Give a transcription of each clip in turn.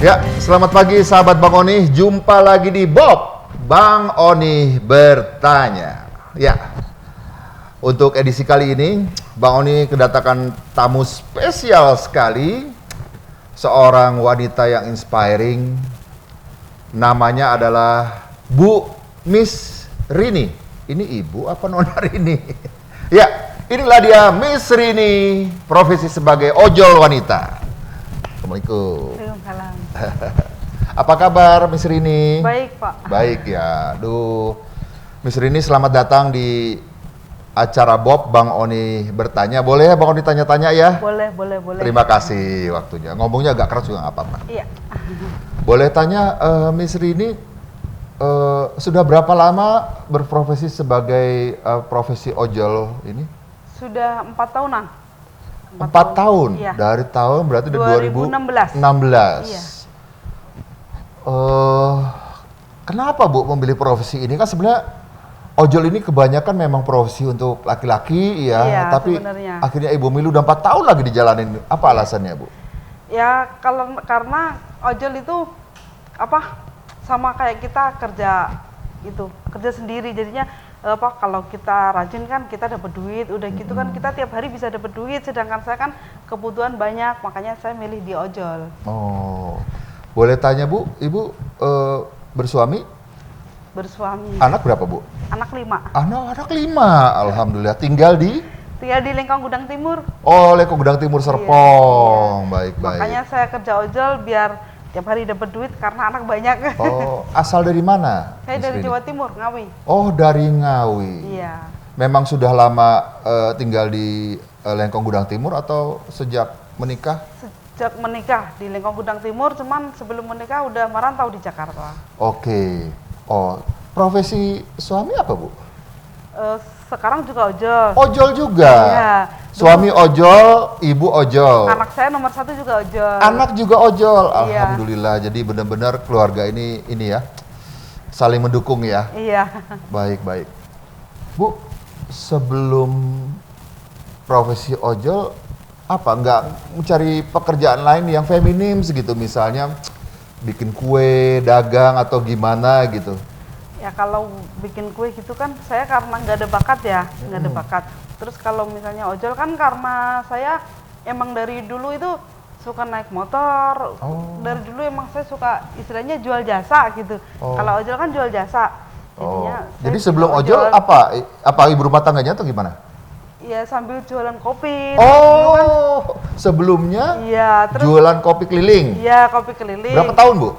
Ya, selamat pagi sahabat Bang Oni. Jumpa lagi di Bob Bang Oni Bertanya. Ya, untuk edisi kali ini Bang Oni kedatangan tamu spesial sekali. Seorang wanita yang inspiring. Namanya adalah Bu Miss Rini. Ini ibu apa nona Rini? Ya, inilah dia Miss Rini, profesi sebagai ojol wanita. Assalamualaikum. Waalaikumsalam. Apa kabar Miss Rini? Baik, Pak. Baik ya. Duh, Miss Rini selamat datang di acara Bob Bang Oni Bertanya. Boleh ya Bang Oni tanya-tanya ya? Boleh. Terima kasih waktunya. Ngomongnya agak keras juga nggak apa-apa. Iya. Boleh tanya Miss Rini, sudah berapa lama berprofesi sebagai profesi ojol ini? Sudah 4 tahunan. 4 tahun? Iya. Dari tahun berarti dari 2016. 2016. Iya. Kenapa Bu memilih profesi ini? Kan sebenarnya ojol ini kebanyakan memang profesi untuk laki-laki ya, Iya, tapi sebenarnya. akhirnya Ibu milih udah 4 tahun lagi dijalanin. Apa alasannya Bu? Ya, karena ojol itu sama kayak kita kerja sendiri, jadinya kalau kita rajin kan kita dapat duit, udah gitu kan kita tiap hari bisa dapat duit, sedangkan saya kan kebutuhan banyak, makanya saya milih di ojol. Oh, boleh tanya Bu, Ibu bersuami? Bersuami. Anak berapa Bu? Anak 5. Anak 5, alhamdulillah. Tinggal di? Tinggal di Lengkong Gudang Timur. Oh, Lengkong Gudang Timur Serpong. Baik. Makanya saya kerja ojol biar tiap hari dapat duit karena anak banyak. Oh, asal dari mana? Saya Miss dari Rini? Jawa Timur, Ngawi. Oh, dari Ngawi. Iya. Memang sudah lama tinggal di Lengkong Gudang Timur atau sejak menikah? Sejak menikah di Lengkong Gudang Timur, cuman sebelum menikah udah merantau di Jakarta. Oke. Oh, profesi suami apa Bu? Sekarang juga ojol. Ojol juga? Iya. Suami ojol, ibu ojol. Anak saya nomor 1 juga ojol. Anak juga ojol. Iya. Alhamdulillah. Jadi benar-benar keluarga ini ya, saling mendukung ya. Iya. Baik. Bu, sebelum profesi ojol, apa nggak mencari pekerjaan lain yang feminim segitu, misalnya bikin kue, dagang atau gimana gitu? Ya kalau bikin kue gitu kan saya karena nggak ada bakat ya, nggak ada bakat. Terus kalau misalnya ojol kan karena saya emang dari dulu itu suka naik motor. Oh. Dari dulu emang saya suka istilahnya jual jasa gitu. Oh. Kalau ojol kan jual jasa. Jadinya saya Jadi bikin sebelum ojol apa ibu rumah tangganya atau gimana? Iya, sambil jualan kopi. Oh, Dulu kan, sebelumnya iya, terus jualan kopi keliling. iya, kopi keliling. Berapa tahun Bu?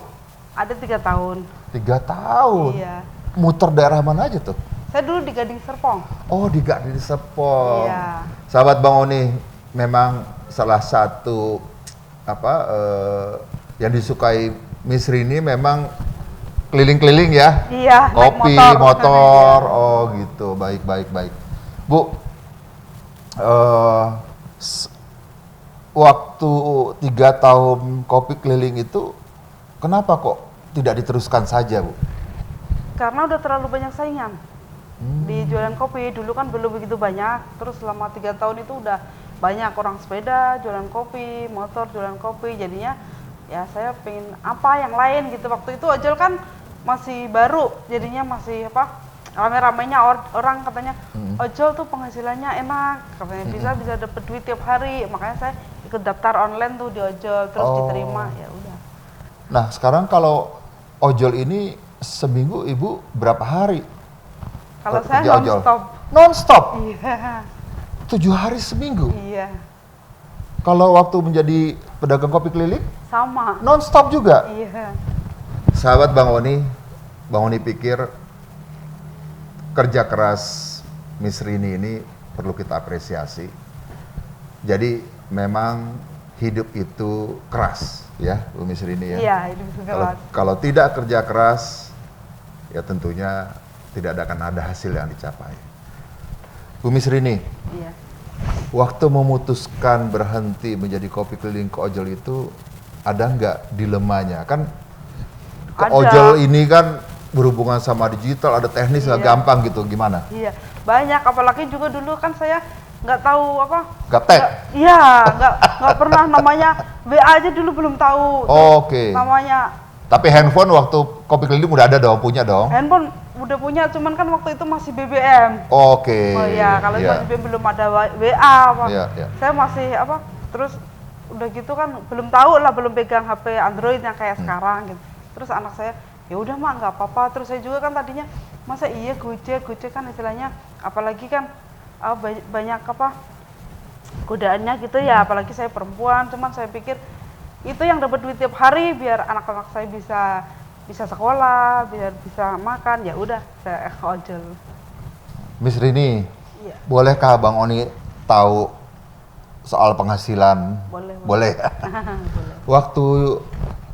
Ada 3 tahun. 3 tahun. Iya. Muter daerah mana aja tuh? Saya dulu di Gading Serpong. Oh, di Gading Serpong. Iya. Sahabat Bang Oni, memang salah satu yang disukai Miss Rini memang keliling-keliling ya. Iya, naik Kopi, motor. motor. Oh, gitu. Baik. Bu, waktu 3 tahun kopi keliling itu kenapa kok tidak diteruskan saja, Bu? Karena udah terlalu banyak saingan di jualan kopi. Dulu kan belum begitu banyak, terus selama 3 tahun itu udah banyak orang sepeda jualan kopi, motor jualan kopi, jadinya ya saya pengen apa yang lain gitu. Waktu itu ojol kan masih baru, jadinya masih rame-ramenya orang katanya ojol tuh penghasilannya enak, katanya bisa dapet duit tiap hari, makanya saya ikut daftar online tuh di ojol, terus diterima, ya udah. Nah, sekarang kalau ojol ini seminggu Ibu berapa hari? Kalau saya kerja ojol? non-stop. Non-stop? Iya. 7 hari seminggu? Iya. Kalau waktu menjadi pedagang kopi keliling? Sama. Non-stop juga? Iya. Sahabat Bang Oni pikir kerja keras Miss Rini ini perlu kita apresiasi. Jadi memang hidup itu keras ya, Bu Miss Rini ya. Iya, hidup itu keras. Kalau tidak kerja keras, ya tentunya tidak akan ada hasil yang dicapai. Bu Miss Rini, Iya. waktu memutuskan berhenti menjadi kopi keliling ke ojol itu ada nggak dilemanya? Kan ke Ada. ojol ini kan berhubungan sama digital, ada teknis nggak Iya. gampang gitu, gimana? Iya, banyak. Apalagi juga dulu kan saya nggak tahu apa. Gaptek? Iya, nggak pernah namanya WA aja dulu belum tahu. Oke. Namanya Tapi handphone waktu kopi keliling udah ada dong, punya dong? handphone udah punya, cuman kan waktu itu masih BBM. Oke. Oh iya, kalau Iya. masih BBM belum ada WA apa. Iya, iya. Saya masih apa? Terus udah gitu kan belum tahu lah, belum pegang HP Android yang kayak sekarang gitu. Terus anak saya, ya udah mak nggak apa-apa. Terus saya juga kan tadinya masa iya Gojek kan istilahnya, apalagi kan banyak apa godaannya gitu ya, apalagi saya perempuan. Cuman saya pikir itu yang dapat duit tiap hari biar anak-anak saya bisa sekolah, biar bisa makan, ya udah saya ojol. Miss Rini, Iya. bolehkah Bang Oni tahu soal penghasilan? Boleh. Boleh. Boleh. Waktu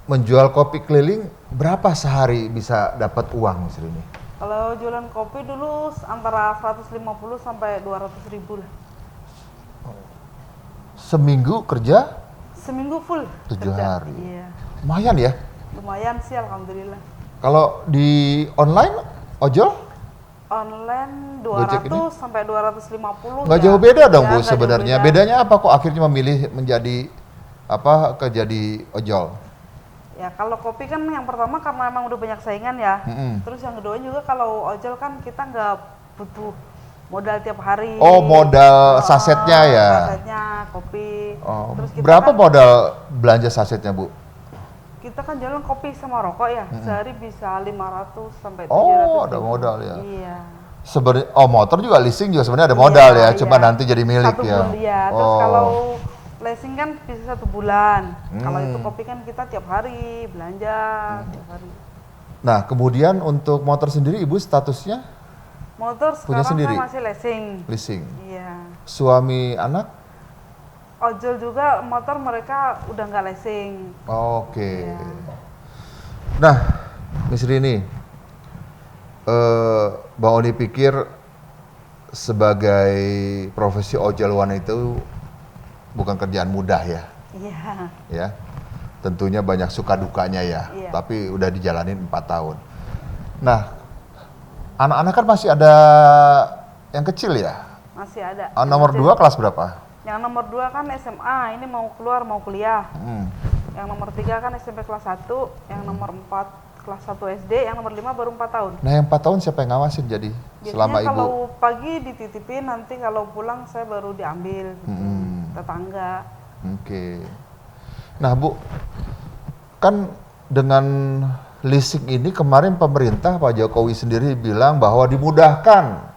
menjual kopi keliling, berapa sehari bisa dapat uang, Miss Rini? Kalau jualan kopi dulu antara 150 sampai 200 ribu lah. Seminggu kerja Seminggu full 7 kerja. hari. Iya. Lumayan ya. Lumayan sih alhamdulillah. Kalau di online, ojol? Online Gojek 200 sampai 250. Nggak ya. jauh beda dong Ya, Bu nggak jauh sebenarnya. beda. Bedanya apa kok akhirnya memilih menjadi jadi ojol? Ya kalau kopi kan yang pertama karena emang udah banyak saingan ya. Mm-mm. Terus yang kedua juga kalau ojol kan kita nggak butuh modal tiap hari. Oh, modal sasetnya ya? Sasetnya, kopi. Oh, Terus kita berapa kan, modal belanja sasetnya Bu? kita kan jualan kopi sama rokok ya. Sehari bisa 500 sampai 700 Oh, ada ribu. modal ya. Iya. Sebenarnya, motor juga leasing juga sebenarnya ada modal Iya, ya, cuma iya. nanti jadi milik Satu ya. bulan, iya. Terus kalau leasing kan bisa 1 bulan. Kalau itu kopi kan kita tiap hari belanja, tiap hari. Nah, kemudian untuk motor sendiri Ibu statusnya Motor Punya sekarang sendiri? saya masih leasing. leasing. Iya. Suami anak? Ojol juga motor mereka udah nggak leasing. Oke. Iya. Nah, Miss Rini, Bang Oni pikir sebagai profesi ojol wanita itu bukan kerjaan mudah ya, Iya. ya. Tentunya banyak suka dukanya ya, Iya. tapi udah dijalanin 4 tahun. Nah, anak-anak kan masih ada yang kecil ya. Masih ada. Nomor 2 kelas berapa? Yang nomor 2 kan SMA, ini mau keluar mau kuliah. Hmm. Yang nomor 3 kan SMP kelas 1, yang nomor 4 kelas 1 SD, yang nomor 5 baru 4 tahun. Nah, yang 4 tahun siapa yang ngawasin jadi selama Biasanya Ibu? kalau pagi dititipin, nanti kalau pulang saya baru diambil gitu. Tetangga. Oke. Nah, Bu, kan dengan leasing ini kemarin pemerintah Pak Jokowi sendiri bilang bahwa dimudahkan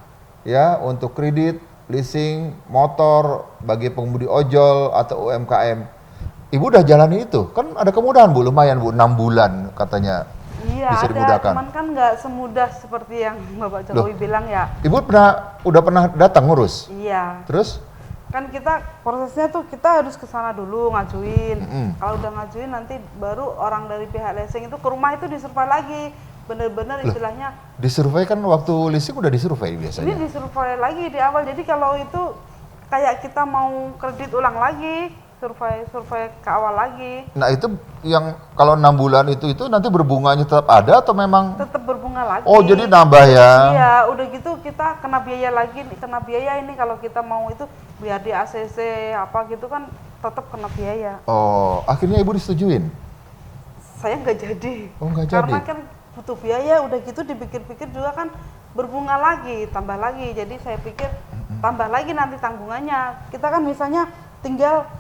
ya untuk kredit leasing motor bagi pengemudi ojol atau UMKM. Ibu udah jalani itu? Kan ada kemudahan Bu, lumayan Bu, 6 bulan katanya. Iya Bisa ada, dimudahkan. cuman kan nggak semudah seperti yang Bapak Jokowi bilang ya. Ibu udah pernah datang ngurus? Iya. Terus? Kan kita prosesnya tuh kita harus ke sana dulu ngajuin. Mm-mm. Kalau udah ngajuin nanti baru orang dari pihak leasing itu ke rumah itu disurvei lagi. Bener-bener istilahnya Disurvei kan waktu leasing udah disurvei ini biasanya. disurvei lagi di awal. Jadi kalau itu kayak kita mau kredit ulang lagi, survei ke awal lagi. Nah, itu yang kalau 6 bulan itu nanti berbunganya tetap ada atau memang Tetap berbunga lagi. Oh, jadi nambah ya? Iya, udah gitu kita kena biaya lagi, kena biaya ini kalau kita mau itu biar di ACC apa gitu kan tetap kena biaya. Oh, akhirnya Ibu disetujuin? Saya nggak jadi. Oh, nggak Karena jadi? kan butuh biaya, udah gitu dipikir-pikir juga kan berbunga lagi, tambah lagi. Jadi saya pikir tambah lagi nanti tanggungannya. Kita kan misalnya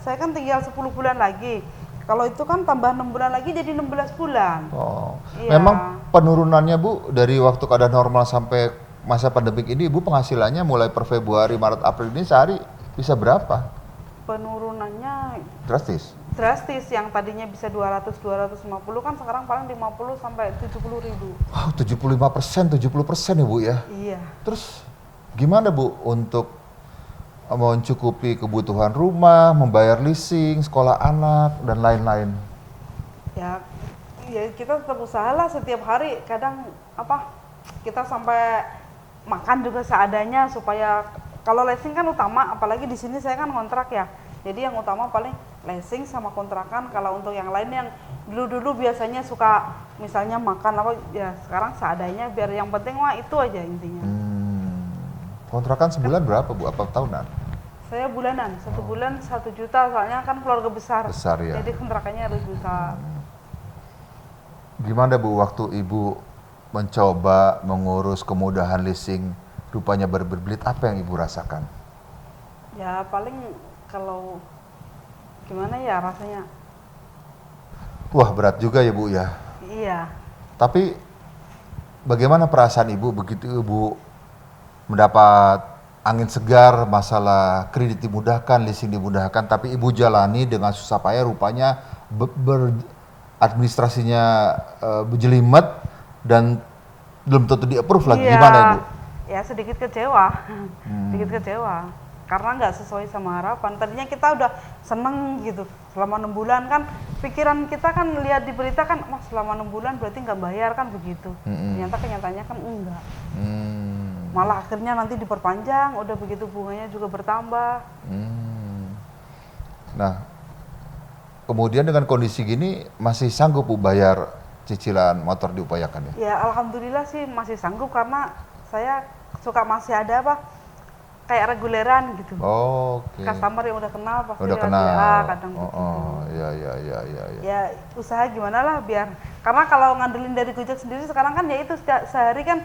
saya kan tinggal 10 bulan lagi. Kalau itu kan tambah 6 bulan lagi jadi 16 bulan. Oh, Iya. memang penurunannya Bu dari waktu keadaan normal sampai masa pandemik ini Ibu penghasilannya mulai per Februari, Maret, April ini sehari bisa berapa? Penurunannya Drastis? drastis, yang tadinya bisa 200-250 kan sekarang paling 50 sampai 70 ribu. Wow, 75%, 70% ya Bu ya? Iya. Terus gimana Bu untuk mencukupi kebutuhan rumah, membayar leasing, sekolah anak, dan lain-lain? Ya kita tetap usaha lah setiap hari. Kadang kita sampai makan juga seadanya supaya kalau leasing kan utama, apalagi di sini saya kan kontrak ya. Jadi yang utama paling leasing sama kontrakan. Kalau untuk yang lain yang dulu biasanya suka misalnya makan ya sekarang seadanya biar yang penting itu aja intinya. Kontrakan sebulan berapa Bu? Apa tahunan? Saya bulanan, 1 bulan 1 juta, soalnya kan keluarga besar. Besar ya. Jadi kontrakannya harus besar. Gimana Bu waktu Ibu mencoba mengurus kemudahan leasing rupanya berbelit, apa yang Ibu rasakan? Ya paling kalau gimana ya rasanya. Wah berat juga ya Bu ya. Iya. Tapi bagaimana perasaan Ibu begitu Ibu mendapat angin segar, masalah kredit dimudahkan, leasing dimudahkan, tapi Ibu jalani dengan susah payah, rupanya administrasinya berjelimet dan belum tentu di-approve lagi. Iya. Gimana Ibu? Ya sedikit kecewa, sedikit kecewa. Karena nggak sesuai sama harapan. Tadinya kita udah seneng gitu, selama 6 bulan kan, pikiran kita kan lihat di berita kan, wah selama 6 bulan berarti nggak bayar kan begitu. Ternyata kenyataannya kan enggak. Malah akhirnya nanti diperpanjang, udah begitu bunganya juga bertambah. Nah, kemudian dengan kondisi gini masih sanggup Bu bayar cicilan motor diupayakan ya? Ya alhamdulillah sih masih sanggup, karena saya suka masih ada kayak reguleran gitu. Oke. Customer yang udah kenal pasti Udah lewat kenal. WA kadang begitu. Ya. Ya usaha gimana lah biar, karena kalau ngandelin dari Gojek sendiri sekarang kan ya itu sehari kan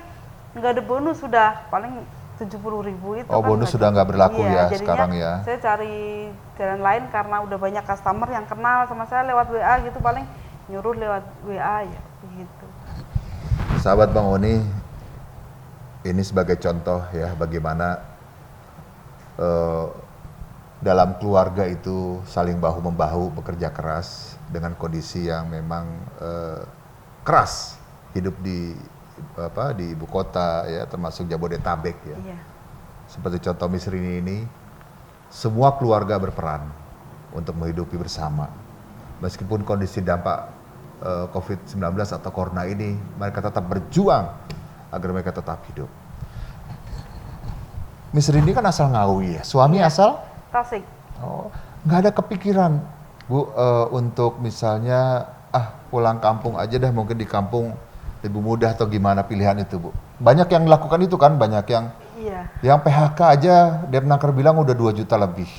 nggak ada bonus, sudah paling 70.000 itu. Oh kan bonus sudah nggak berlaku ya jadinya sekarang ya? Saya cari jalan lain karena udah banyak customer yang kenal sama saya lewat WA gitu, paling nyuruh lewat WA ya begitu. Sahabat Bang Oni, ini sebagai contoh ya bagaimana dalam keluarga itu saling bahu-membahu bekerja keras dengan kondisi yang memang keras, hidup di ibu kota ya, termasuk Jabodetabek ya. Iya. Seperti contoh Miss Rini ini, semua keluarga berperan untuk menghidupi bersama. Meskipun kondisi dampak COVID-19 atau Corona ini, mereka tetap berjuang agar mereka tetap hidup. Miss Rini kan asal Ngawi ya, suami asal? Tasik. Oh, nggak ada kepikiran Bu untuk misalnya pulang kampung aja dah, mungkin di kampung lebih mudah atau gimana pilihan itu Bu? Banyak yang melakukan itu kan, banyak yang PHK aja, Depnaker bilang udah 2 juta lebih.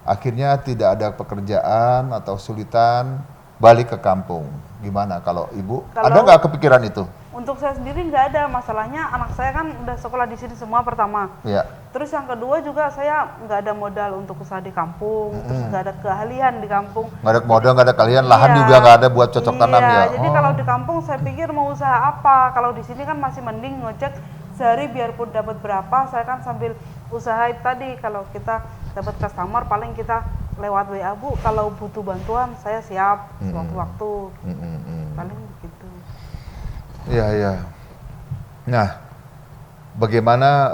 Akhirnya tidak ada pekerjaan atau sulitan balik ke kampung. Gimana kalau Ibu? Ada nggak kepikiran itu? Untuk saya sendiri nggak ada, masalahnya anak saya kan udah sekolah di sini semua pertama. Ya. Terus yang kedua juga saya nggak ada modal untuk usaha di kampung, terus nggak ada keahlian di kampung. Nggak ada modal, nggak ada kalian, lahan juga nggak ada buat cocok tanam ya? Jadi kalau di kampung saya pikir mau usaha apa, kalau di sini kan masih mending ngojek sehari biarpun dapat berapa, saya kan sambil usaha itu tadi. Kalau kita dapat customer paling kita lewat WA, Bu, kalau butuh bantuan saya siap sewaktu-waktu. Paling begitu. Iya. Nah, bagaimana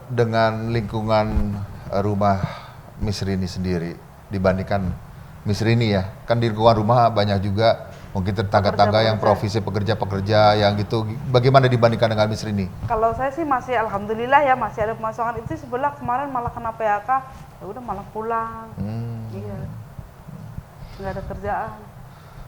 dengan lingkungan rumah Miss Rini sendiri dibandingkan Miss Rini ya? Kan di lingkungan rumah banyak juga mungkin tetangga-tangga yang profesi pekerja-pekerja yang gitu. Bagaimana dibandingkan dengan Miss Rini? Kalau saya sih masih alhamdulillah ya, masih ada pemasukan. Itu sebelah kemarin malah kena PHK, ya udah malah pulang. Iya. Nggak ada kerjaan.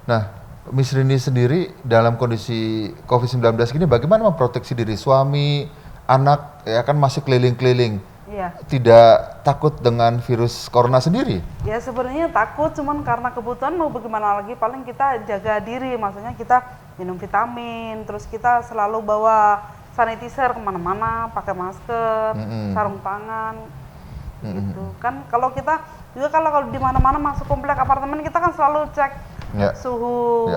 Nah, Miss Rini sendiri dalam kondisi COVID-19 ini bagaimana memproteksi diri, suami, anak ya kan masih keliling-keliling. Iya. Tidak takut dengan virus corona sendiri? Ya sebenarnya takut, cuman karena kebutuhan mau bagaimana lagi, paling kita jaga diri, maksudnya kita minum vitamin, terus kita selalu bawa sanitizer kemana-mana, pakai masker, sarung tangan, gitu. Kan kalau kita juga kalau di mana-mana masuk komplek apartemen kita kan selalu cek suhu,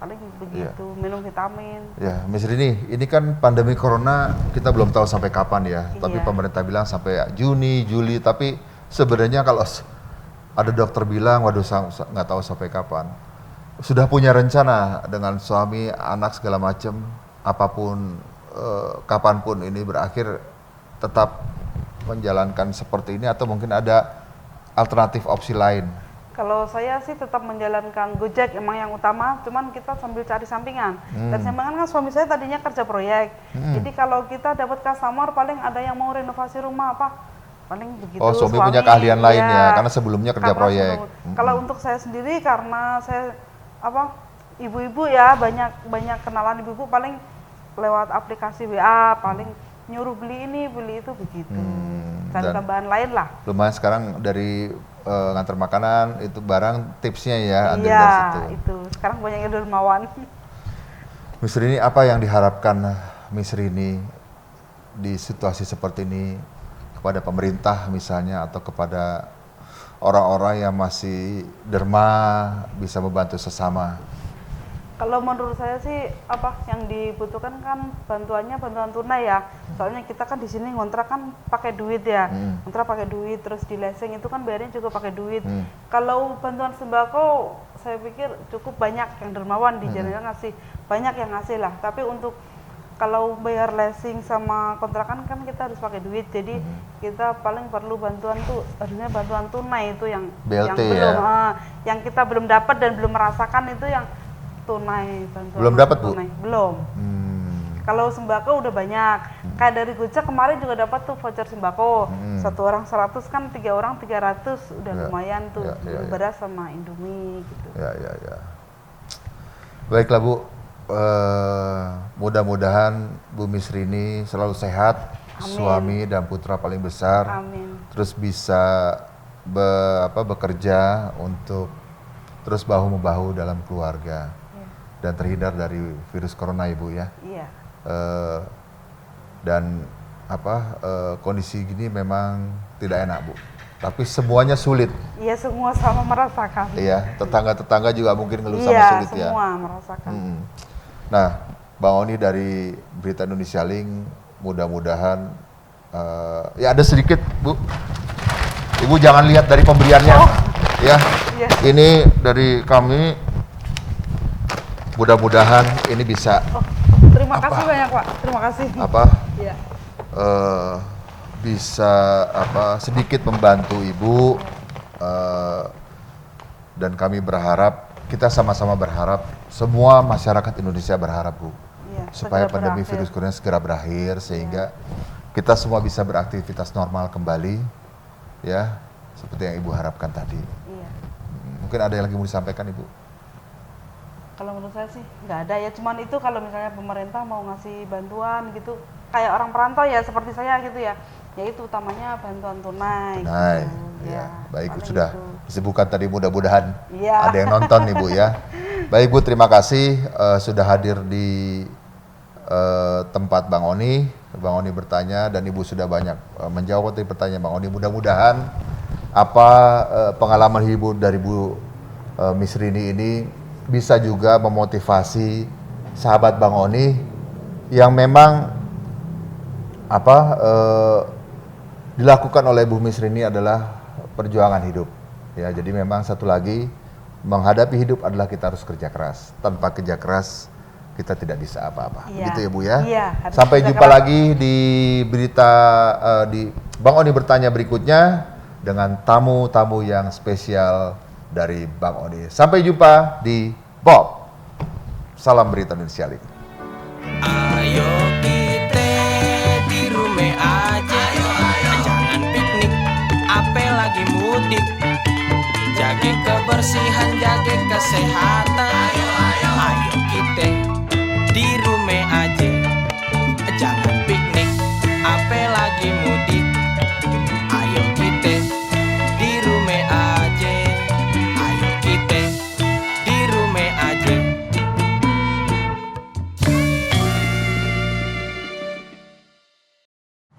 paling begitu, minum vitamin. Ya, Miss Rini, ini kan pandemi corona kita belum tahu sampai kapan ya, tapi pemerintah bilang sampai Juni, Juli, tapi sebenarnya kalau ada dokter bilang, waduh nggak tahu sampai kapan. Sudah punya rencana dengan suami, anak segala macam, apapun, kapanpun ini berakhir, tetap menjalankan seperti ini atau mungkin ada alternatif opsi lain? Kalau saya sih tetap menjalankan Gojek emang yang utama, cuman kita sambil cari sampingan. Dan sampingan kan suami saya tadinya kerja proyek. Jadi kalau kita dapat customer paling ada yang mau renovasi rumah paling begitu. Oh, suami punya keahlian lain ya, karena sebelumnya kerja proyek. Kalau untuk saya sendiri karena saya ibu-ibu ya, banyak kenalan ibu-ibu, paling lewat aplikasi WA, paling nyuruh beli ini, beli itu begitu. cari Dan tambahan lain lah. lumayan sekarang dari ngantar makanan itu barang tipsnya ya ambil Iya, dari situ. itu. Sekarang banyak yang dermawan. Miss Rini, apa yang diharapkan Miss Rini di situasi seperti ini kepada pemerintah misalnya atau kepada orang-orang yang masih derma bisa membantu sesama? Kalau menurut saya sih apa yang dibutuhkan kan bantuannya bantuan tunai ya. Soalnya kita kan di sini ngontrak kan pakai duit ya. Ngontrak pakai duit, terus di leasing itu kan bayarnya juga pakai duit. Kalau bantuan sembako saya pikir cukup banyak yang dermawan di jalan ngasih, banyak yang ngasih lah. Tapi untuk kalau bayar leasing sama kontrakan kan kita harus pakai duit. Jadi kita paling perlu bantuan tuh harusnya bantuan tunai itu yang BLT belum ya? yang kita belum dapat dan belum merasakan itu yang tunai bantuan Belum dapat, Bu? tunai. Belum. Kalau sembako udah banyak. Kayak dari Gojek kemarin juga dapat tuh voucher sembako. Satu orang 100 kan 3 orang 300 udah lumayan tuh. Ya. Beras sama Indomie gitu. Ya. Baiklah Bu, mudah-mudahan Bu Miss Rini selalu sehat, Amin. suami dan putra paling besar, Amin. terus bisa bekerja untuk terus bahu-membahu dalam keluarga dan terhindar dari virus corona Ibu ya. Iya. Dan kondisi gini memang tidak enak Bu, tapi semuanya sulit. Iya, semua sama merasakan. Iya, tetangga-tetangga juga mungkin ngeluh sama Iya, sulit ya. semua merasakan. Nah, Bang Oni dari Berita Indonesia Link, mudah-mudahan ya ada sedikit Bu. Ibu jangan lihat dari pemberiannya, ya. Iya. Ini dari kami. Mudah-mudahan ini bisa Terima kasih banyak Pak. Terima kasih. Iya. Bisa sedikit membantu Ibu, dan kami berharap, kita sama-sama berharap, semua masyarakat Indonesia berharap Bu, Iya, supaya segera pandemi berakhir. virus corona segera berakhir sehingga kita semua bisa beraktivitas normal kembali, ya, seperti yang Ibu harapkan tadi. Iya. Mungkin ada yang lagi mau disampaikan Ibu? Kalau menurut saya sih nggak ada ya, cuman itu kalau misalnya pemerintah mau ngasih bantuan gitu, kayak orang perantau ya seperti saya gitu ya, itu utamanya bantuan tunai. Nah, Gitu. ya, baik paling sudah gitu. kesibukan tadi mudah-mudahan Iya. ada yang nonton nih Bu ya. Baik Bu, terima kasih sudah hadir di tempat Bang Oni. Bang Oni bertanya dan Ibu sudah banyak menjawab tadi pertanyaan Bang Oni. Mudah-mudahan pengalaman Ibu dari Bu Miss Rini ini bisa juga memotivasi sahabat Bang Oni yang memang dilakukan oleh Bu Miss Rini adalah perjuangan hidup. Ya, jadi memang satu lagi, menghadapi hidup adalah kita harus kerja keras. Tanpa kerja keras kita tidak bisa apa-apa. Iya. Begitu ya Bu ya. Iya, harus Sampai kerja jumpa keras. lagi di berita di Bang Oni bertanya berikutnya dengan tamu-tamu yang spesial dari Bang Oni. Sampai jumpa di Bob. Salam Berita Indonesia Link. Ayo kita di rumah aja, jangan piknik, apalagi mudik. Jaga kebersihan, jaga kesehatan. Ayo kita di rumah aja, jangan piknik, apalagi mudik. Ayo kita di rumah aja, ayo kita di rumah aja.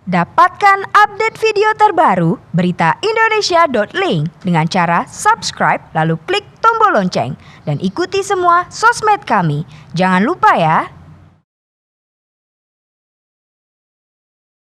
Dapatkan update video terbaru Berita Indonesia.link dengan cara subscribe lalu klik tombol lonceng dan ikuti semua sosmed kami. Jangan lupa ya.